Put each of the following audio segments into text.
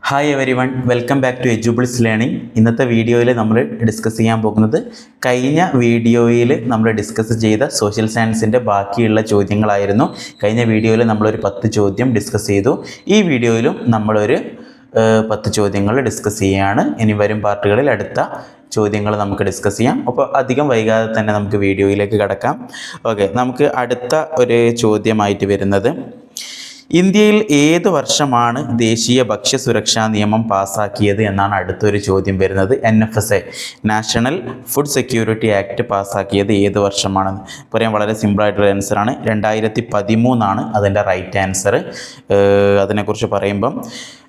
Hi everyone, welcome back to Edubles learning. ഇന്നത്തെ വീഡിയോയിൽ നമ്മൾ ഡിസ്കസ് ചെയ്യാൻ പോകുന്നത് കഴിഞ്ഞ വീഡിയോയിൽ നമ്മൾ ഡിസ്കസ് ചെയ്ത സോഷ്യൽ സയൻസിൻ്റെ ബാക്കിയുള്ള ചോദ്യങ്ങളായിരുന്നു. കഴിഞ്ഞ വീഡിയോയിൽ നമ്മളൊരു 10 ചോദ്യം ഡിസ്കസ് ചെയ്തു. ഈ വീഡിയോയിലും നമ്മളൊരു 10 ചോദ്യങ്ങൾ ഡിസ്കസ് ചെയ്യുകയാണ്. ഇനി വരും പാർട്ടുകളിൽ അടുത്ത ചോദ്യങ്ങൾ നമുക്ക് ഡിസ്കസ് ചെയ്യാം. അപ്പോൾ അധികം വൈകാതെ തന്നെ നമുക്ക് വീഡിയോയിലേക്ക് കടക്കാം. ഓക്കെ, നമുക്ക് അടുത്ത ഒരു ചോദ്യമായിട്ട് വരുന്നത്, ഇന്ത്യയിൽ ഏത് വർഷമാണ് ദേശീയ ഭക്ഷ്യസുരക്ഷാ നിയമം പാസ്സാക്കിയത് എന്നാണ് അടുത്തൊരു ചോദ്യം വരുന്നത്. NFSA national food security act പാസ്സാക്കിയത് ഏത് വർഷമാണെന്ന് പറയാൻ വളരെ സിമ്പിളായിട്ടുള്ള ആൻസറാണ്. 2013 അതിൻ്റെ റൈറ്റ് ആൻസർ. അതിനെക്കുറിച്ച് പറയുമ്പം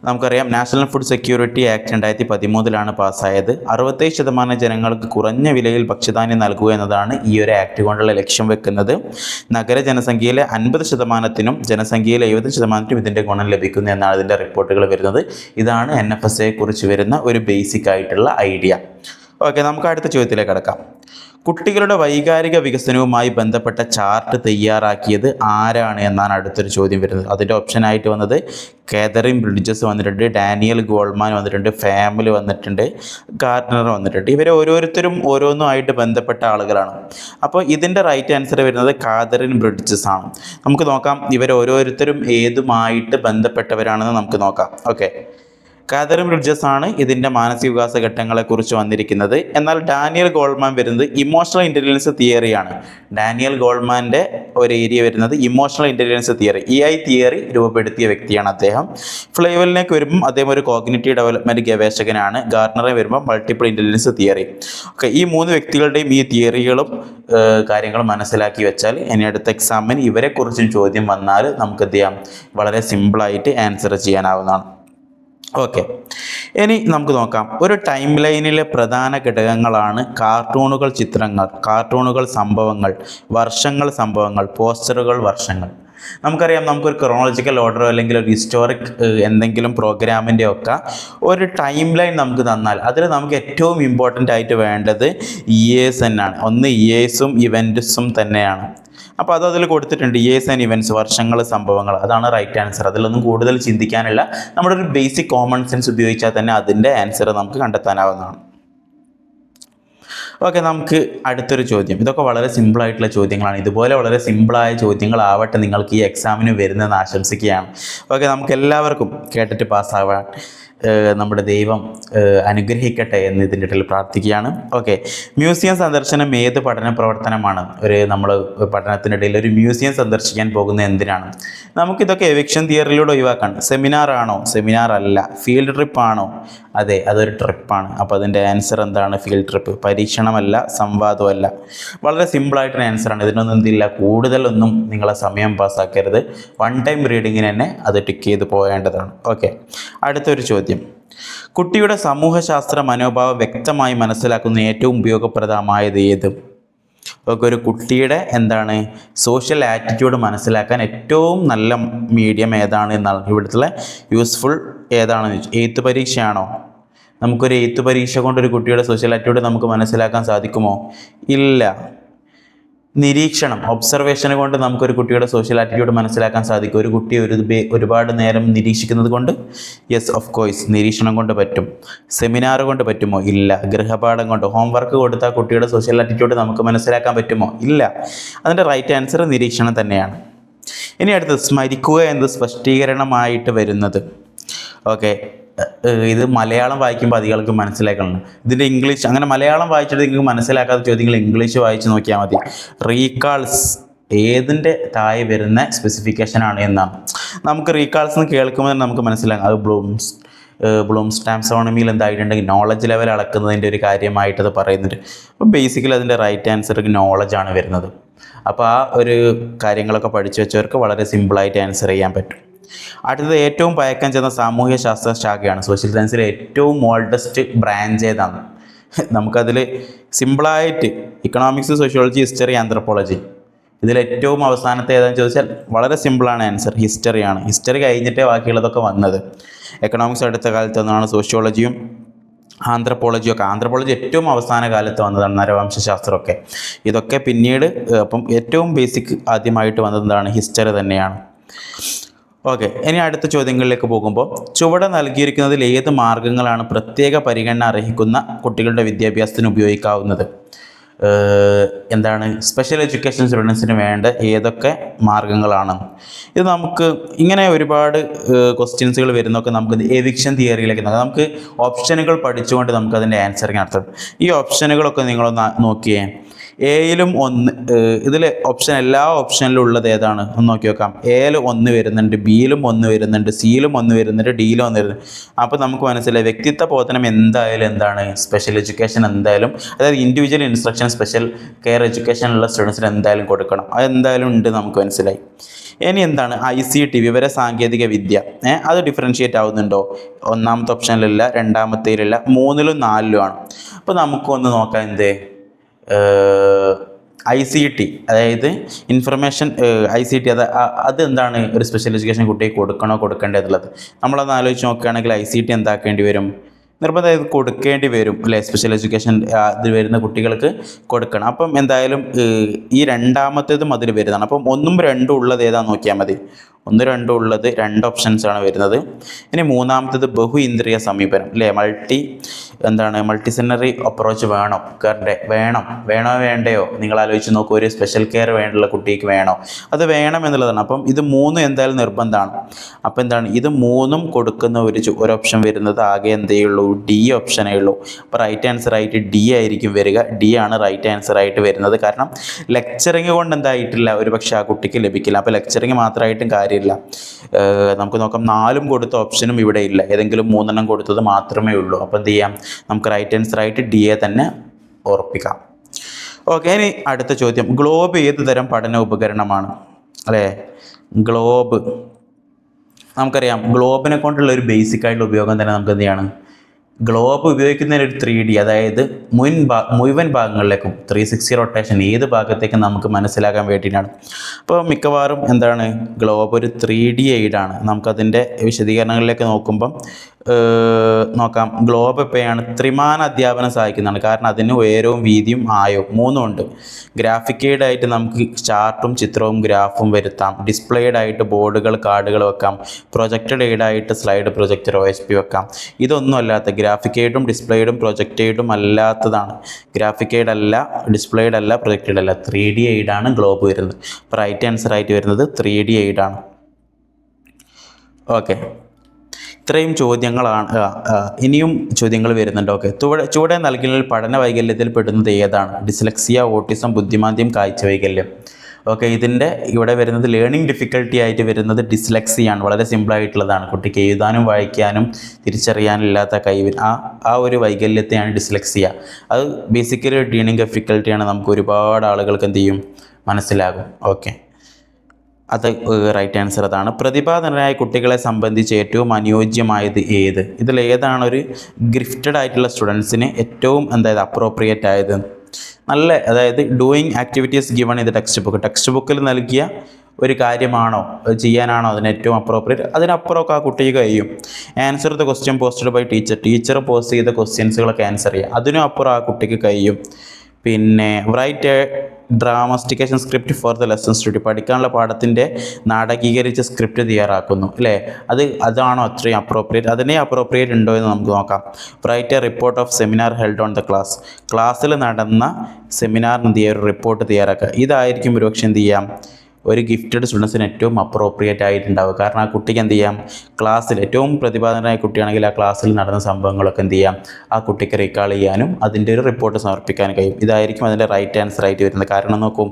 നമുക്കറിയാം, നാഷണൽ ഫുഡ് സെക്യൂരിറ്റി ആക്ട് 2013 പാസ്സായത്. 67% ജനങ്ങൾക്ക് കുറഞ്ഞ വിലയിൽ ഭക്ഷ്യധാന്യം നൽകുക എന്നതാണ് ഈ ഒരു ആക്ട് കൊണ്ടുള്ള ലക്ഷ്യം വെക്കുന്നത്. നഗര ജനസംഖ്യയിലെ 50%-നും ജനസംഖ്യയിലെ 70%-നും ഇതിൻ്റെ ഗുണം ലഭിക്കുന്നു എന്നാണ് ഇതിൻ്റെ റിപ്പോർട്ടുകൾ വരുന്നത്. ഇതാണ് NFSA കുറിച്ച് വരുന്ന ഒരു ബേസിക് ആയിട്ടുള്ള ഐഡിയ. ഓക്കെ, നമുക്ക് അടുത്ത ചോദ്യത്തിലേക്ക് കടക്കാം. കുട്ടികളുടെ വൈകാരിക വികസനവുമായി ബന്ധപ്പെട്ട ചാർട്ട് തയ്യാറാക്കിയത് ആരാണ് എന്നാണ് അടുത്തൊരു ചോദ്യം വരുന്നത്. അതിൻ്റെ ഓപ്ഷനായിട്ട് വന്നത് കാതറിൻ ബ്രിഡ്ജസ് വന്നിട്ടുണ്ട്, ഡാനിയൽ ഗോൾമാൻ വന്നിട്ടുണ്ട്, ഫാമിൽ വന്നിട്ടുണ്ട്, ഗാർഡനർ വന്നിട്ടുണ്ട്. ഇവർ ഓരോരുത്തരും ഓരോന്നുമായിട്ട് ബന്ധപ്പെട്ട ആളുകളാണ്. അപ്പോൾ ഇതിൻ്റെ റൈറ്റ് ആൻസർ വരുന്നത് കാതറിൻ ബ്രിഡ്ജസ് ആണ്. നമുക്ക് നോക്കാം ഇവർ ഓരോരുത്തരും ഏതുമായിട്ട് ബന്ധപ്പെട്ടവരാണെന്ന് നമുക്ക് നോക്കാം. ഓക്കെ, കാതറിൻ ബ്രിഡ്ജസ് ആണ് ഇതിൻ്റെ മാനസിക വികാസ ഘട്ടങ്ങളെക്കുറിച്ച് വന്നിരിക്കുന്നത്. എന്നാൽ ഡാനിയൽ ഗോൾമാൻ വരുന്നത് ഇമോഷണൽ ഇൻ്റലിജൻസ് തിയറിയാണ്. ഡാനിയൽ ഗോൾമാൻ്റെ ഒരു ഏരിയ വരുന്നത് emotional intelligence theory, EI theory രൂപപ്പെടുത്തിയ വ്യക്തിയാണ് അദ്ദേഹം. ഫ്ലേവലിലേക്ക് വരുമ്പം അദ്ദേഹം ഒരു കോഗ്നിറ്റീവ് ഡെവലപ്മെൻറ്റ് ഗവേഷകനാണ്. ഗാർഡനറെ വരുമ്പോൾ മൾട്ടിപ്പിൾ ഇൻ്റലിജൻസ് തിയറി. ഓക്കെ, ഈ 3 വ്യക്തികളുടെയും ഈ തിയറികളും കാര്യങ്ങളും മനസ്സിലാക്കി വെച്ചാൽ ഇനി അടുത്ത എക്സാമിന് ഇവരെക്കുറിച്ചും ചോദ്യം വന്നാൽ നമുക്ക് എന്ത് ചെയ്യാം, വളരെ സിമ്പിളായിട്ട് ആൻസർ ചെയ്യാനാവുന്നതാണ്. ഓക്കെ, ഇനി നമുക്ക് നോക്കാം. ഒരു ടൈം ലൈനിലെ പ്രധാന ഘടകങ്ങളാണ് കാർട്ടൂണുകൾ, ചിത്രങ്ങൾ, കാർട്ടൂണുകൾ, സംഭവങ്ങൾ, വർഷങ്ങൾ, സംഭവങ്ങൾ, പോസ്റ്ററുകൾ, വർഷങ്ങൾ. നമുക്കറിയാം, നമുക്കൊരു ക്രോണോളജിക്കൽ ഓർഡറോ അല്ലെങ്കിൽ ഒരു ഹിസ്റ്റോറിക് എന്തെങ്കിലും പ്രോഗ്രാമിൻ്റെ ഒക്കെ ഒരു ടൈം ലൈൻ നമുക്ക് തന്നാൽ അതിൽ നമുക്ക് ഏറ്റവും ഇമ്പോർട്ടൻ്റ് ആയിട്ട് വേണ്ടത് ഇയേഴ്സ് തന്നെയാണ്. ഒന്ന് ഇയേഴ്സും ഇവൻറ്റ്സും തന്നെയാണ്. അപ്പോൾ അതിൽ കൊടുത്തിട്ടുണ്ട് ഇയേഴ്സ് ആൻഡ് ഇവൻറ്റ്സ്, വർഷങ്ങൾ, സംഭവങ്ങൾ. അതാണ് റൈറ്റ് ആൻസർ. അതിലൊന്നും കൂടുതൽ ചിന്തിക്കാനില്ല. നമ്മുടെ ഒരു ബേസിക് കോമൺ സെൻസ് ഉപയോഗിച്ചാൽ തന്നെ അതിൻ്റെ ആൻസർ നമുക്ക് കണ്ടെത്താനാവുന്നതാണ്. ഓക്കെ, നമുക്ക് അടുത്തൊരു ചോദ്യം. ഇതൊക്കെ വളരെ സിമ്പിളായിട്ടുള്ള ചോദ്യങ്ങളാണ്. ഇതുപോലെ വളരെ സിമ്പിളായ ചോദ്യങ്ങളാവട്ടെ നിങ്ങൾക്ക് ഈ എക്സാമിന് വരുന്നതെന്ന് ആശംസിക്കുകയാണ്. ഓക്കെ, നമുക്ക് എല്ലാവർക്കും കേട്ടിട്ട് പാസ്സാവാൻ നമ്മുടെ ദൈവം അനുഗ്രഹിക്കട്ടെ എന്ന് ഇതിൻ്റെ ഇടയിൽ പ്രാർത്ഥിക്കുകയാണ്. ഓക്കെ, മ്യൂസിയം സന്ദർശനം ഏത് പഠന പ്രവർത്തനമാണ്? നമ്മൾ പഠനത്തിനിടയിൽ ഒരു മ്യൂസിയം സന്ദർശിക്കാൻ പോകുന്നത് എന്തിനാണ്? നമുക്കിതൊക്കെ എവിക്ഷൻ തിയറിയിലൂടെ ഒഴിവാക്കാൻ. സെമിനാർ ആണോ? സെമിനാർ അല്ല. ഫീൽഡ് ട്രിപ്പ് ആണോ? അതെ, അതൊരു ട്രിപ്പാണ്. അപ്പോൾ അതിൻ്റെ ആൻസർ എന്താണ്? Field trip. പരീക്ഷണമല്ല, സംവാദമല്ല. വളരെ സിമ്പിളായിട്ടൊരു ആൻസറാണ്. ഇതിനൊന്നും എന്തില്ല, കൂടുതലൊന്നും നിങ്ങളെ സമയം പാസ്സാക്കരുത്. 1 ടൈം റീഡിങ്ങിന് തന്നെ അത് ടിക്ക് ചെയ്ത് പോകേണ്ടതാണ്. ഓക്കെ, അടുത്തൊരു ചോദ്യം. കുട്ടിയുടെ സമൂഹശാസ്ത്ര മനോഭാവം വ്യക്തമായി മനസ്സിലാക്കുന്ന ഏറ്റവും ഉപയോഗപ്രദമായത് ഏത്? ഒരു കുട്ടിയുടെ എന്താണ് സോഷ്യൽ ആറ്റിറ്റ്യൂഡ് മനസ്സിലാക്കാൻ ഏറ്റവും നല്ല മീഡിയം ഏതാണ് എന്നാണ് ഇവിടുത്തെ യൂസ്ഫുൾ ഏതാണെന്ന് ചോദിച്ചു. എഴുത്ത് പരീക്ഷയാണോ? നമുക്കൊരു എഴുത്ത് പരീക്ഷ കൊണ്ടൊരു കുട്ടിയുടെ സോഷ്യൽ ആറ്റിറ്റ്യൂഡ് നമുക്ക് മനസ്സിലാക്കാൻ സാധിക്കുമോ? ഇല്ല. നിരീക്ഷണം, ഒബ്സർവേഷന് കൊണ്ട് നമുക്കൊരു കുട്ടിയുടെ സോഷ്യൽ ആറ്റിറ്റ്യൂഡ് മനസ്സിലാക്കാൻ സാധിക്കും. ഒരു കുട്ടിയെ ഒരുപാട് നേരം നിരീക്ഷിക്കുന്നത് കൊണ്ട്? യെസ്, ഓഫ് കോഴ്സ്, നിരീക്ഷണം കൊണ്ട് പറ്റും. സെമിനാർ കൊണ്ട് പറ്റുമോ? ഇല്ല. ഗൃഹപാഠം കൊണ്ട്, ഹോംവർക്ക് കൊടുത്താൽ കുട്ടിയുടെ സോഷ്യൽ ആറ്റിറ്റ്യൂഡ് നമുക്ക് മനസ്സിലാക്കാൻ പറ്റുമോ? ഇല്ല. അതിൻ്റെ റൈറ്റ് ആൻസർ നിരീക്ഷണം തന്നെയാണ്. ഇനി അടുത്തത്, സ്മരിക്കുക എന്നത് സ്പഷ്ടീകരണമായിട്ട് വരുന്നത്. ഓക്കെ, ഇത് മലയാളം വായിക്കുമ്പോൾ അധികൾക്ക് മനസ്സിലാക്കണം. ഇതിൻ്റെ ഇംഗ്ലീഷ്, അങ്ങനെ മലയാളം വായിച്ചിട്ട് നിങ്ങൾക്ക് മനസ്സിലാക്കാത്ത ചോദ്യങ്ങൾ ഇംഗ്ലീഷ് വായിച്ച് നോക്കിയാൽ മതി. റീകാൾസ് ഏതിൻ്റെ താഴെ വരുന്ന സ്പെസിഫിക്കേഷനാണ് എന്നാണ്. നമുക്ക് റീകാൾസ് എന്ന് കേൾക്കുമ്പോൾ നമുക്ക് മനസ്സിലാക്കാം അത് ബ്ലൂംസ് ടാക്സോണമിയിൽ എന്തായിട്ടുണ്ടെങ്കിൽ നോളജ് ലെവൽ അളക്കുന്നതിൻ്റെ ഒരു കാര്യമായിട്ട് അത് പറയുന്നുണ്ട്. അപ്പോൾ ബേസിക്കലി അതിൻ്റെ റൈറ്റ് ആൻസർ നോളജാണ് വരുന്നത്. അപ്പോൾ ആ ഒരു കാര്യങ്ങളൊക്കെ പഠിച്ചു വെച്ചവർക്ക് വളരെ സിമ്പിളായിട്ട് ആൻസർ ചെയ്യാൻ പറ്റും. അടുത്തത്, ഏറ്റവും പഴക്കം ചെന്ന സാമൂഹ്യ ശാസ്ത്ര ശാഖയാണ്. സോഷ്യൽ സയൻസിലെ ഏറ്റവും ഓൾഡസ്റ്റ് ബ്രാഞ്ച് ഏതാണ്? നമുക്കതിൽ സിമ്പിളായിട്ട് ഇക്കണോമിക്സ്, സോഷ്യോളജി, ഹിസ്റ്ററി, ആന്ത്രപ്പോളജി, ഇതിൽ ഏറ്റവും അവസാനത്തെ ഏതാണെന്ന് ചോദിച്ചാൽ വളരെ സിമ്പിളാണ് ആൻസർ. ഹിസ്റ്ററിയാണ്. ഹിസ്റ്ററി കഴിഞ്ഞിട്ടേ ബാക്കിയുള്ളതൊക്കെ വന്നത്. എക്കണോമിക്സ് അടുത്ത കാലത്ത് വന്നതാണ്. സോഷ്യോളജിയും ആന്ത്രപ്പോളജിയും ഒക്കെ. ആന്ത്രപ്പോളജി ഏറ്റവും അവസാന കാലത്ത് വന്നതാണ്. നരവംശാസ്ത്രമൊക്കെ ഇതൊക്കെ പിന്നീട്. അപ്പം ഏറ്റവും ബേസിക് ആദ്യമായിട്ട് വന്നത് എന്താണ്? ഹിസ്റ്ററി തന്നെയാണ്. ഓക്കെ, ഇനി അടുത്ത ചോദ്യങ്ങളിലേക്ക് പോകുമ്പോൾ ചുവടെ നൽകിയിരിക്കുന്നതിൽ ഏത് മാർഗങ്ങളാണ് പ്രത്യേക പരിഗണന അർഹിക്കുന്ന കുട്ടികളുടെ വിദ്യാഭ്യാസത്തിന് ഉപയോഗിക്കാവുന്നത്? എന്താണ് സ്പെഷ്യൽ എഡ്യൂക്കേഷൻ സ്റ്റുഡൻസിന് വേണ്ട ഏതൊക്കെ മാർഗങ്ങളാണ്? ഇത് നമുക്ക് ഇങ്ങനെ ഒരുപാട് ക്വസ്റ്റ്യൻസുകൾ വരുന്നതൊക്കെ നമുക്ക് എവിക്ഷൻ തിയറിയിലേക്ക് നമുക്ക് ഓപ്ഷനുകൾ പഠിച്ചുകൊണ്ട് നമുക്ക് അതിൻ്റെ ആൻസറിങ് നടത്താം. ഈ ഓപ്ഷനുകളൊക്കെ നിങ്ങളൊന്ന് നോക്കിയേ. എയിലും 1, ഇതിൽ എല്ലാ ഓപ്ഷനിലും ഉള്ളത് ഏതാണ് ഒന്ന് നോക്കി നോക്കാം. എയിൽ 1 വരുന്നുണ്ട്, ബിയിലും 1 വരുന്നുണ്ട്, സിയിലും 1 വരുന്നുണ്ട്, ഡിയിലും 1 വരുന്നുണ്ട്. അപ്പോൾ നമുക്ക് മനസ്സിലായി വ്യക്തിത്വ ബോധനം എന്തായാലും എന്താണ് സ്പെഷ്യൽ എഡ്യൂക്കേഷൻ എന്തായാലും, അതായത് ഇൻഡിവിജ്വൽ ഇൻസ്ട്രക്ഷൻ സ്പെഷ്യൽ കെയർ എഡ്യൂക്കേഷനുള്ള സ്റ്റുഡൻസിന് എന്തായാലും കൊടുക്കണം. അതെന്തായാലും ഉണ്ട്, നമുക്ക് മനസ്സിലായി. ഇനി എന്താണ് ICT വിവര സാങ്കേതിക വിദ്യ, അത് ഡിഫറൻഷിയേറ്റ് ആവുന്നുണ്ടോ? ഒന്നാമത്തെ ഓപ്ഷനിലില്ല, രണ്ടാമത്തേലില്ല, 3ലും 4ലും ആണ്. അപ്പോൾ നമുക്കൊന്ന് നോക്കാം. എന്ത് ICT അതായത് ഇൻഫർമേഷൻ ICT അത് എന്താണ് ഒരു സ്പെഷ്യൽ എഡ്യൂക്കേഷൻ കുട്ടിക്ക് കൊടുക്കണോ കൊടുക്കേണ്ടതുള്ളത് നമ്മളൊന്ന് ആലോചിച്ച് നോക്കുകയാണെങ്കിൽ ICT എന്താക്കേണ്ടി വരും? നിർബന്ധമായും കൊടുക്കേണ്ടി വരും അല്ലേ? സ്പെഷ്യൽ എഡ്യൂക്കേഷൻ ഇതിൽ വരുന്ന കുട്ടികൾക്ക് കൊടുക്കണം. അപ്പം എന്തായാലും ഈ രണ്ടാമത്തേതും അതിൽ വരുന്നതാണ്. അപ്പം 1ഉം 2ഉം ഉള്ളത് ഏതാണെന്ന് നോക്കിയാൽ മതി. 1, 2 ഉള്ളത് 2 ഓപ്ഷൻസാണ് വരുന്നത്. ഇനി മൂന്നാമത്തേത് ബഹു ഇന്ദ്രിയ സമീപനം അല്ലേ? മൾട്ടിസെന്നറി അപ്രോച്ച് വേണോ വേണ്ടയോ? നിങ്ങൾ ആലോചിച്ച് നോക്കൂ. ഒരു സ്പെഷ്യൽ കെയർ വേണ്ടുള്ള കുട്ടിക്ക് വേണോ? അത് വേണം എന്നുള്ളതാണ്. അപ്പം ഇത് 3 എന്തായാലും നിർബന്ധമാണ്. അപ്പം എന്താണ് ഇത് 3ഉം കൊടുക്കുന്ന ഒരു ഓപ്ഷൻ വരുന്നത് ആകെ എന്തേ ഉള്ളൂ? ഡി ഓപ്ഷനേ ഉള്ളൂ. അപ്പോൾ റൈറ്റ് ആൻസർ ആയിട്ട് ഡി ആയിരിക്കും വരിക. ഡി ആണ് റൈറ്റ് ആൻസർ ആയിട്ട് വരുന്നത്. കാരണം ലെക്ചറിങ് കൊണ്ട് എന്തായിട്ടില്ല, ഒരു പക്ഷേ ആ കുട്ടിക്ക് ലഭിക്കില്ല. അപ്പോൾ ലെക്ചറിങ് മാത്രമായിട്ടും കാര്യമില്ല. നമുക്ക് നോക്കാം. 4ഉം കൊടുത്ത ഓപ്ഷനും ഇവിടെ ഇല്ല, ഏതെങ്കിലും 3 കൊടുത്തത് മാത്രമേ ഉള്ളൂ. അപ്പോൾ എന്ത് ചെയ്യാം? നമുക്ക് റൈറ്റ് ആൻസർ ആയിട്ട് ഡി എ തന്നെ ഉറപ്പിക്കാം. ഓക്കെ, ഇനി അടുത്ത ചോദ്യം. ഗ്ലോബ് ഏത് തരം പഠന ഉപകരണമാണ് അല്ലേ? ഗ്ലോബ് നമുക്കറിയാം. ഗ്ലോബിനെ കൊണ്ടുള്ള ഒരു ബേസിക് ആയിട്ടുള്ള ഉപയോഗം തന്നെ നമുക്ക് എന്ത് ചെയ്യണം? ഗ്ലോബ് ഉപയോഗിക്കുന്നതിന് ഒരു 3D, അതായത് മുഴുവൻ ഭാഗങ്ങളിലേക്കും 360 റൊട്ടേഷൻ ഏത് ഭാഗത്തേക്കും നമുക്ക് മനസ്സിലാക്കാൻ വേണ്ടിയിട്ടാണ്. അപ്പോൾ മിക്കവാറും എന്താണ് ഗ്ലോബ് ഒരു 3D എയ്ഡാണ്. നമുക്കതിൻ്റെ വിശദീകരണങ്ങളിലേക്ക് നോക്കാം. ഗ്ലോബ് എപ്പോഴാണ് ത്രിമാന അധ്യാപനം സഹായിക്കുന്നതാണ്. കാരണം അതിന് ഉയരവും വീതിയും ആയവും 3ഉം ഉണ്ട്. ഗ്രാഫിക് എയ്ഡായിട്ട് നമുക്ക് ചാർട്ടും ചിത്രവും ഗ്രാഫും വരുത്താം. ഡിസ്പ്ലേഡ് ആയിട്ട് ബോർഡുകൾ കാർഡുകൾ വെക്കാം. പ്രൊജക്റ്റഡ് എയ്ഡായിട്ട് സ്ലൈഡ് പ്രൊജക്ടർ OSP വെക്കാം. ഇതൊന്നും അല്ലാത്ത ഗ്രാഫിക് എയ്ഡും ഡിസ്പ്ലേഡും പ്രൊജക്റ്റ് എയ്ഡും അല്ലാത്തതാണ്. ഗ്രാഫിക് എയ്ഡ് അല്ല, ഡിസ്പ്ലേഡ് അല്ല, പ്രൊജക്റ്റഡ് അല്ല, 3D എയ്ഡാണ് ഗ്ലോബ് വരുന്നത്. അപ്പോൾ റൈറ്റ് ആൻസർ ആയിട്ട് വരുന്നത് 3D എയ്ഡാണ്. ഓക്കെ, ഇത്രയും ചോദ്യങ്ങളാണ്. ഇനിയും ചോദ്യങ്ങൾ വരുന്നുണ്ട്. ഓക്കെ, ചുവടെ നൽകിയ പഠന വൈകല്യത്തിൽ പെടുന്നത് ഏതാണ്? ഡിസ്ലെക്സിയ, ഓട്ടിസം, ബുദ്ധിമാന്ദ്യം, കാഴ്ച വൈകല്യം. ഓക്കെ, ഇതിൻ്റെ ഇവിടെ വരുന്നത് ലേണിംഗ് ഡിഫിക്കൽട്ടി ആയിട്ട് വരുന്നത് ഡിസ്ലെക്സിയാണ്. വളരെ സിമ്പിളായിട്ടുള്ളതാണ്. കുട്ടിക്ക് എഴുതാനും വായിക്കാനും തിരിച്ചറിയാനും ഇല്ലാത്ത കഴിവ്, ആ ഒരു വൈകല്യത്തെയാണ് ഡിസ്ലെക്സിയ. അത് ബേസിക്കലി ലേണിംഗ് ഡിഫിക്കൽട്ടിയാണ്. നമുക്ക് ഒരുപാട് ആളുകൾക്ക് എന്ത് ചെയ്യും? മനസ്സിലാകും. ഓക്കെ, അത് റൈറ്റ് ആൻസർ അതാണ്. പ്രതിഭാധനരായ കുട്ടികളെ സംബന്ധിച്ച് ഏറ്റവും അനുയോജ്യമായത് ഏത്? ഇതിലേതാണ് ഒരു ഗിഫ്റ്റഡ് ആയിട്ടുള്ള സ്റ്റുഡൻസിന് ഏറ്റവും അപ്രോപ്രിയേറ്റ് ആയത്? അതായത് doing activities given in the text ബുക്കിൽ നൽകിയ ഒരു കാര്യമാണോ, ചെയ്യാനാണോ അതിന് ഏറ്റവും അപ്രോപ്രിയേറ്റ്? അതിനപ്പുറമൊക്കെ ആ കുട്ടിക്ക് കഴിയും. Answer the question posted by teacher post ചെയ്ത ക്വസ്റ്റ്യൻസുകളൊക്കെ ആൻസർ ചെയ്യുക, അതിനും അപ്പുറം ആ കുട്ടിക്ക് കഴിയും. പിന്നെ write a dramatisation script for the lesson study, പഠിക്കാനുള്ള പാഠത്തിൻ്റെ നാടകീകരിച്ച സ്ക്രിപ്റ്റ് തയ്യാറാക്കുന്നു അല്ലേ? അതാണോ അത്രയും അപ്രോപ്രിയേറ്റ്? അതിനെ അപ്രോപ്രിയേറ്റ് ഉണ്ടോ എന്ന് നമുക്ക് നോക്കാം. Write a report of seminar held on the ക്ലാസ്സിൽ നടന്ന സെമിനാറിന് ഒരു റിപ്പോർട്ട് തയ്യാറാക്കുക. ഇതായിരിക്കും ഒരുപക്ഷെ എന്ത് ചെയ്യാം ഒരു ഗിഫ്റ്റഡ് സ്റ്റുഡൻസിന് ഏറ്റവും അപ്രോപ്രിയേറ്റ് ആയിട്ടുണ്ടാവുക. കാരണം ആ കുട്ടിക്ക് എന്ത് ചെയ്യാം, ക്ലാസ്സിൽ ഏറ്റവും പ്രതിഭാധനനായ കുട്ടിയാണെങ്കിൽ ആ ക്ലാസ്സിൽ നടന്ന സംഭവങ്ങളൊക്കെ എന്ത് ചെയ്യാം ആ കുട്ടിക്ക് റീകാൾ ചെയ്യാനും അതിൻ്റെ ഒരു റിപ്പോർട്ട് സമർപ്പിക്കാനും കഴിയും. ഇതായിരിക്കും അതിൻ്റെ റൈറ്റ് ആൻസർ ആയിട്ട് വരുന്നത്. കാരണം നോക്കൂ,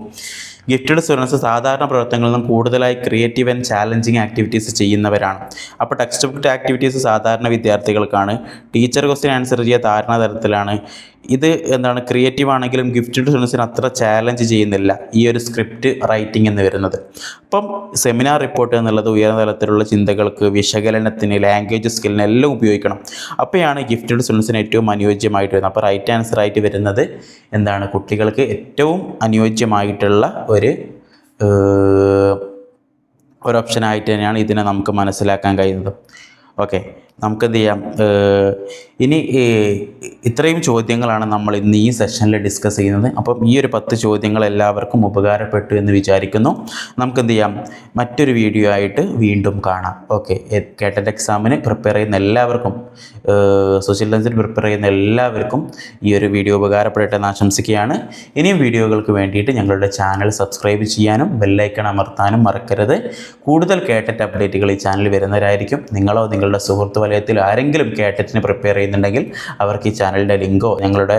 ഗിഫ്റ്റഡ് സ്റ്റുഡൻസ് സാധാരണ പ്രവർത്തനങ്ങളിൽ നിന്നും കൂടുതലായി ക്രിയേറ്റീവ് ആൻഡ് ചാലഞ്ചിങ് ആക്ടിവിറ്റീസ് ചെയ്യുന്നവരാണ്. അപ്പോൾ ടെക്സ്റ്റ് ബുക്ക് ആക്ടിവിറ്റീസ് സാധാരണ വിദ്യാർത്ഥികൾക്കാണ്. ടീച്ചർ ക്വസ്റ്റ്യൻ ആൻസർ ചെയ്യുക താഴ്ന്ന തരത്തിലാണ്. ഇത് ക്രിയേറ്റീവ് ആണെങ്കിലും ഗിഫ്റ്റഡ് സ്റ്റുഡൻസിന് അത്ര ചാലഞ്ച് ചെയ്യുന്നില്ല ഈ ഒരു സ്ക്രിപ്റ്റ് റൈറ്റിംഗ് എന്ന് വരുന്നത്. അപ്പം സെമിനാർ റിപ്പോർട്ട് എന്നുള്ളത് ഉയർന്ന തലത്തിലുള്ള ചിന്തകൾക്ക്, വിശകലനത്തിന്, ലാംഗ്വേജ് സ്കില്ലിന് എല്ലാം ഉപയോഗിക്കണം. അപ്പോഴാണ് ഗിഫ്റ്റഡ് സ്റ്റുഡൻസിന് ഏറ്റവും അനുയോജ്യമായിട്ട് വരുന്നത്. അപ്പോൾ റൈറ്റ് ആൻസർ ആയിട്ട് വരുന്നത് കുട്ടികൾക്ക് ഏറ്റവും അനുയോജ്യമായിട്ടുള്ള ഒരു ഓപ്ഷനായിട്ട് തന്നെയാണ് ഇതിനെ നമുക്ക് മനസ്സിലാക്കാൻ കഴിയുന്നത്. ഓക്കെ, നമുക്കെന്ത് ചെയ്യാം, ഇനി ഇത്രയും ചോദ്യങ്ങളാണ് നമ്മൾ ഇന്ന് ഈ സെഷനിൽ ഡിസ്കസ് ചെയ്യുന്നത്. അപ്പം ഈ ഒരു 10 ചോദ്യങ്ങൾ എല്ലാവർക്കും ഉപകാരപ്പെട്ടു എന്ന് വിചാരിക്കുന്നു. നമുക്കെന്ത് ചെയ്യാം, മറ്റൊരു വീഡിയോ ആയിട്ട് വീണ്ടും കാണാം. ഓക്കെ, കേട്ടറ്റ് എക്സാമിന് പ്രിപ്പയർ ചെയ്യുന്ന എല്ലാവർക്കും, സോഷ്യൽ സയൻസിന് പ്രിപ്പയർ ചെയ്യുന്ന എല്ലാവർക്കും ഈ ഒരു വീഡിയോ ഉപകാരപ്പെടട്ടെ എന്ന് ആശംസിക്കുകയാണ്. ഇനിയും വീഡിയോകൾക്ക് വേണ്ടിയിട്ട് ഞങ്ങളുടെ ചാനൽ സബ്സ്ക്രൈബ് ചെയ്യാനും ബെല്ലൈക്കൺ അമർത്താനും മറക്കരുത്. കൂടുതൽ കേട്ടറ്റ് അപ്ഡേറ്റുകൾ ഈ ചാനൽ വരുന്നവരായിരിക്കും. നിങ്ങളോ നിങ്ങളുടെ സുഹൃത്ത് വലയത്തിൽ ആരെങ്കിലും കേട്ടറ്റിന് പ്രിപ്പയർ ചെയ്യുന്നുണ്ടെങ്കിൽ അവർക്ക് ഈ ചാനലിൻ്റെ ലിങ്കോ ഞങ്ങളുടെ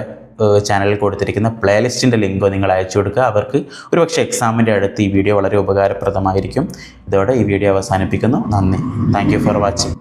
ചാനലിൽ കൊടുത്തിരിക്കുന്ന പ്ലേലിസ്റ്റിൻ്റെ ലിങ്കോ നിങ്ങൾ അയച്ചു കൊടുക്കുക. അവർക്ക് ഒരുപക്ഷെ എക്സാമിൻ്റെ അടുത്ത് ഈ വീഡിയോ വളരെ ഉപകാരപ്രദമായിരിക്കും. ഇതോടെ ഈ വീഡിയോ അവസാനിപ്പിക്കുന്നു. നന്ദി. Thank you for watching.